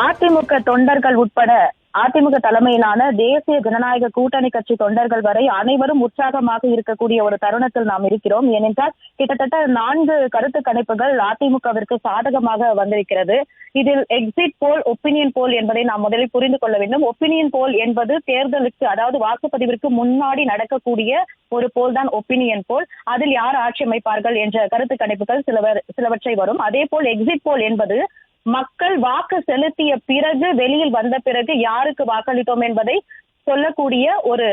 அதிமுக தொண்டர்கள் உட்பட அதிமுக தலைமையிலான தேசிய ஜனநாயக கூட்டணி கட்சி தொண்டர்கள் வரை அனைவரும் உற்சாகமாக இருக்கக்கூடிய ஒரு தருணத்தில் நாம் இருக்கிறோம். ஏனென்றால் கிட்டத்தட்ட 4 கருத்து கணிப்புகள் அதிமுகவிற்கு சாதகமாக வந்திருக்கிறது. இதில் எக்ஸிட் போல், ஒப்பீனியன் போல் என்பதை நாம் முதலில் புரிந்து கொள்ள வேண்டும். ஒப்பீனியன் போல் என்பது தேர்தலுக்கு, அதாவது வாக்குப்பதிவிற்கு முன்னாடி நடக்கக்கூடிய ஒரு போல் தான் ஒப்பீனியன் போல். அதில் யார் ஆட்சி அமைப்பார்கள் என்ற கருத்து கணிப்புகள் சிலவற்றை வரும். அதே போல் எக்ஸிட் போல் என்பது மக்கள் வாக்கு செலுத்திய பிறகு, வெளியில் வந்த பிறகு யாருக்கு வாக்களித்தோம் என்பதை சொல்லக்கூடிய ஒரு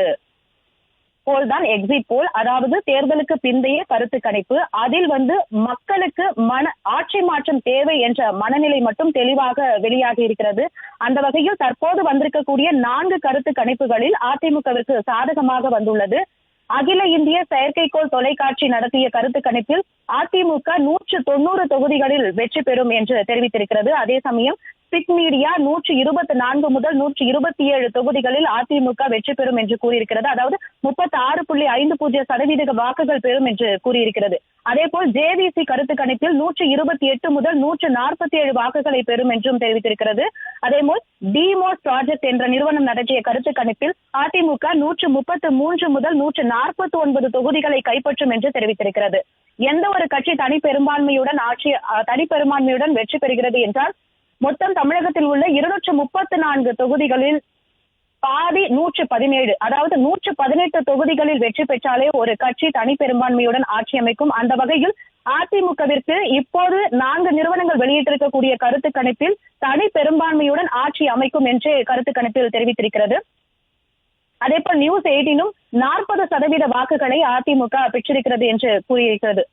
போல் தான் எக்ஸிட் போல். அதாவது தேர்தலுக்கு பிந்தைய கருத்து கணிப்பு. அதில் மக்களுக்கு ஆட்சி மாற்றம் தேவை என்ற மனநிலை மட்டும் தெளிவாக வெளியாகி இருக்கிறது. அந்த வகையில் தற்போது வந்திருக்கக்கூடிய 4 கருத்து கணிப்புகளில் அதிமுகவிற்கு சாதகமாக வந்துள்ளது. அகில இந்திய செயற்கைக்கோள் தொலைக்காட்சி நடத்திய கருத்து கணிப்பில் அதிமுக 190 தொகுதிகளில் வெற்றி பெறும் என்று தெரிவித்திருக்கிறது. அதே சமயம் பிக் மீடியா 124 முதல் 127 தொகுதிகளில் அதிமுக வெற்றி பெறும் என்று கூறியிருக்கிறது. அதாவது 36.50% வாக்குகள் பெறும் என்று கூறியிருக்கிறது. அதே போல் ஜேவிசி கருத்து கணிப்பில் 128 முதல் 147 வாக்குகளை பெறும் என்றும் தெரிவித்திருக்கிறது. அதே போல் டிமோஸ் ப்ராஜெக்ட் என்ற நிறுவனம் நடத்திய கருத்து கணிப்பில் அதிமுக 133 முதல் 149 தொகுதிகளை கைப்பற்றும் என்று தெரிவித்திருக்கிறது. எந்த ஒரு கட்சி தனிப்பெரும்பான்மையுடன் வெற்றி பெறுகிறது என்றால், மொத்தம் தமிழகத்தில் உள்ள 234 தொகுதிகளில் பாதி 117, அதாவது 118 தொகுதிகளில் வெற்றி பெற்றாலே ஒரு கட்சி தனிப்பெரும்பான்மையுடன் ஆட்சி அமைக்கும். அந்த வகையில் அதிமுகவிற்கு இப்போது 4 நிறுவனங்கள் வெளியிட்டிருக்கக்கூடிய கருத்து கணிப்பில் தனி பெரும்பான்மையுடன் ஆட்சி அமைக்கும் என்று கருத்து கணிப்பில் தெரிவித்திருக்கிறது. அதே போல் நியூஸ் 18ம் 40% வாக்குகளை அதிமுக பெற்றிருக்கிறது என்று கூறியிருக்கிறது.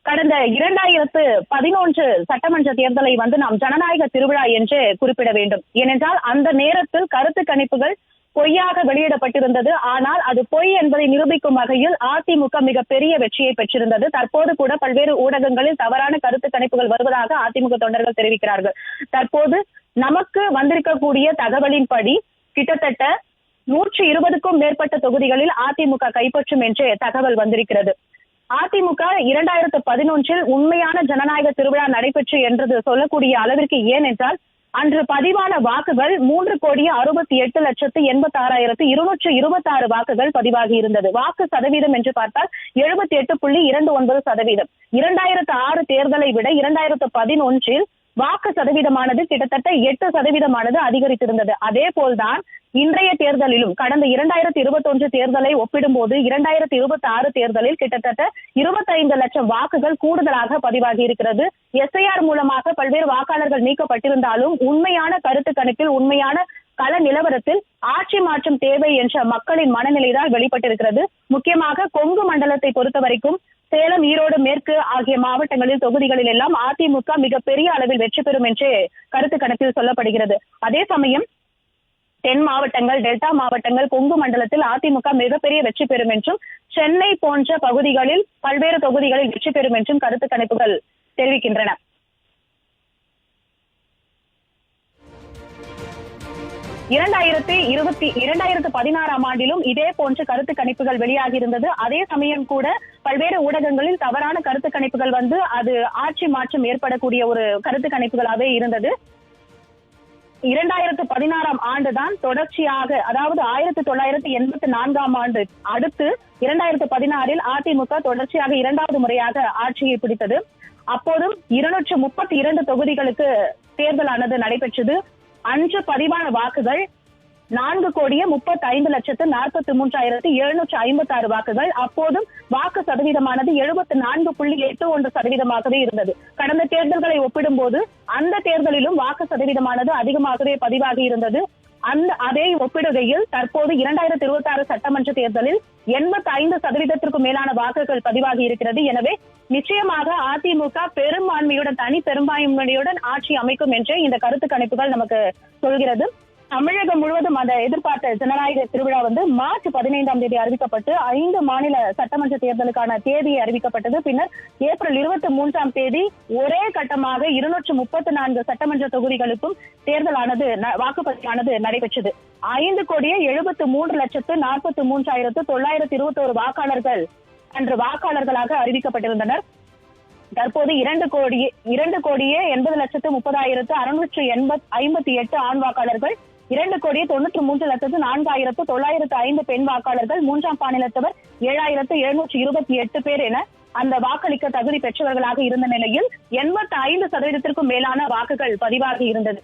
கடந்த 2011 சட்டமன்ற தேர்தலை நாம் ஜனநாயக திருவிழா என்று குறிப்பிட வேண்டும். ஏனென்றால் அந்த நேரத்தில் கருத்து கணிப்புகள் பொய்யாக வெளியிடப்பட்டிருந்தது. ஆனால் அது பொய் என்பதை நிரூபிக்கும் வகையில் அதிமுக மிகப்பெரிய வெற்றியை பெற்றிருந்தது. தற்போது கூட பல்வேறு ஊடகங்களில் தவறான கருத்து கணிப்புகள் வருவதாக அதிமுக தொண்டர்கள் தெரிவிக்கிறார்கள். தற்போது நமக்கு வந்திருக்கக்கூடிய தகவலின்படி கிட்டத்தட்ட 120க்கும் மேற்பட்ட தொகுதிகளில் அதிமுக கைப்பற்றும் என்று தகவல் வந்திருக்கிறது. அதிமுக 2011 உண்மையான ஜனநாயக திருவிழா நடைபெற்று என்று சொல்லக்கூடிய அளவிற்கு, ஏனென்றால் அன்று பதிவான வாக்குகள் 3,68,86,226 வாக்குகள் பதிவாகி இருந்தது. வாக்கு சதவீதம் என்று பார்த்தால் 78.29%. 2006 தேர்தலை விட 2011 வாக்கு சதவீதமானது கிட்டத்தட்ட 8% அதிகரித்திருந்தது. அதே போல்தான் இன்றைய தேர்தலிலும் கடந்த 2021 தேர்தலை ஒப்பிடும்போது 2026 தேர்தலில் கிட்டத்தட்ட 25 லட்சம் வாக்குகள் கூடுதலாக பதிவாகி இருக்கிறது. SIR மூலமாக பல்வேறு வாக்காளர்கள் நீக்கப்பட்டிருந்தாலும் உண்மையான கருத்து கணிப்பில், உண்மையான கள நிலவரத்தில் ஆட்சி மாற்றம் தேவை என்ற மக்களின் மனநிலைதான் வெளிப்பட்டிருக்கிறது. முக்கியமாக கொங்கு மண்டலத்தை பொறுத்த வரைக்கும் சேலம், ஈரோடு மேற்கு ஆகிய மாவட்டங்களில், தொகுதிகளில் எல்லாம் அதிமுக மிகப்பெரிய அளவில் வெற்றி பெறும் என்று கருத்து கணிப்பில் சொல்லப்படுகிறது. அதே சமயம் தென் மாவட்டங்கள், டெல்டா மாவட்டங்கள், கொங்கு மண்டலத்தில் அதிமுக மிகப்பெரிய வெற்றி பெறும் என்றும், சென்னை போன்ற பகுதிகளில் பல்வேறு தொகுதிகளில் வெற்றி பெறும் என்றும் கருத்து கணிப்புகள் தெரிவிக்கின்றன. 2016 ஆண்டிலும் இதே போன்ற கருத்து கணிப்புகள் வெளியாகி இருந்தது. அதே சமயம் கூட பல்வேறு ஊடகங்களில் தவறான கருத்து கணிப்புகள் அது ஆட்சி மாற்றம் ஏற்படக்கூடிய ஒரு கருத்து கணிப்புகளாகவே இருந்தது. 2016 ஆண்டுதான் தொடர்ச்சியாக, அதாவது 1984 ஆண்டு அடுத்து 2016 அதிமுக தொடர்ச்சியாக 2வது முறையாக ஆட்சியை பிடித்தது. அப்போதும் 232 தொகுதிகளுக்கு தேர்தலானது நடைபெற்றது. அன்று பதிவான வாக்குகள் 4,35,43,756 வாக்குகள். அப்போதும் வாக்கு சதவீதமானது 74.81%ஆகவே இருந்தது. கடந்த தேர்தல்களை ஒப்பிடும்போது அந்த தேர்தலிலும் வாக்கு சதவீதமானது அதிகமாகவே பதிவாகி இருந்தது. அதே ஒப்பிடுகையில் தற்போது 2026 சட்டமன்ற தேர்தலில் 85% மேலான வாக்குகள் பதிவாகி இருக்கிறது. எனவே நிச்சயமாக அதிமுக பெரும்பான்மையுடன், தனி பெரும்பான்மையுடன் ஆட்சி அமைக்கும் என்று இந்த கருத்து கணிப்புகள் நமக்கு சொல்கிறது. தமிழகம் முழுவதும் அந்த எதிர்பார்த்த ஜனநாயக திருவிழா மார்ச் 15ஆம் தேதி அறிவிக்கப்பட்டு 5 மாநில சட்டமன்ற தேர்தலுக்கான தேதி அறிவிக்கப்பட்டது. பின்னர் ஏப்ரல் 23ஆம் தேதி ஒரே கட்டமாக 234 சட்டமன்ற தொகுதிகளுக்கும் தேர்தலானது, வாக்குப்பதிவானது நடைபெற்றது. 5,73,43,921 வாக்காளர்கள் அன்று வாக்காளர்களாக அறிவிக்கப்பட்டிருந்தனர். தற்போது 2,80,30,658 ஆண் வாக்காளர்கள், 2,93,04,905 பெண் வாக்காளர்கள், மூன்றாம் பாலினத்தவர் 7,728 பேர் என அந்த வாக்களிக்க தகுதி பெற்றவர்களாக இருந்த நிலையில் 85% மேலான வாக்குகள் பதிவாகி இருந்தது.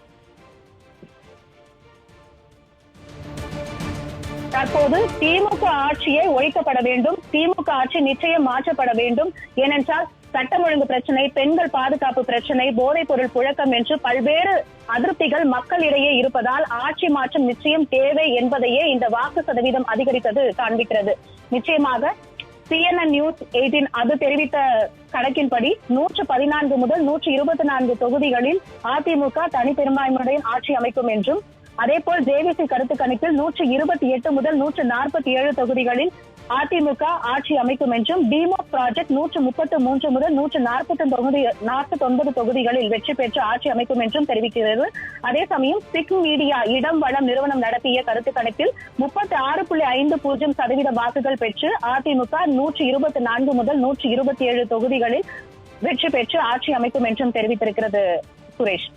தற்போது திமுக ஆட்சியை ஒழிக்கப்பட வேண்டும், திமுக ஆட்சி நிச்சயம் மாற்றப்பட வேண்டும். ஏனென்றால் சட்டம் ஒழுங்கு பிரச்சனை, பெண்கள் பாதுகாப்பு பிரச்சனை, போதைப் பொருள் புழக்கம் என்று பல்வேறு அதிருப்திகள் மக்களிடையே இருப்பதால் ஆட்சி மாற்றம் நிச்சயம் தேவை என்பதையே இந்த வாக்கு சதவீதம் அதிகரித்தது காண்பிக்கிறது. நிச்சயமாக CNN News 18 அது தெரிவித்த கணக்கின்படி 114 முதல் 124 தொகுதிகளில் அதிமுக தனிப்பெரும்பான்மையுடன் ஆட்சி அமைக்கும் என்றும், அதேபோல் JVC கருத்து கணிப்பில் 128 முதல் 147 தொகுதிகளில் அதிமுக ஆட்சி அமைக்கும் என்றும், டிமோக் ப்ராஜெக்ட் 133 முதல் 149 தொகுதிகளில் வெற்றி பெற்று ஆட்சி அமைக்கும் என்றும் தெரிவிக்கிறது. அதே சமயம் சிக் மீடியா இடம் வளம் நிறுவனம் நடத்திய கருத்து கணிப்பில் 36.50% வாக்குகள் பெற்று அதிமுக 124 முதல் 127 தொகுதிகளில் வெற்றி பெற்று ஆட்சி அமைக்கும் என்றும் தெரிவித்திருக்கிறது. சுரேஷ்.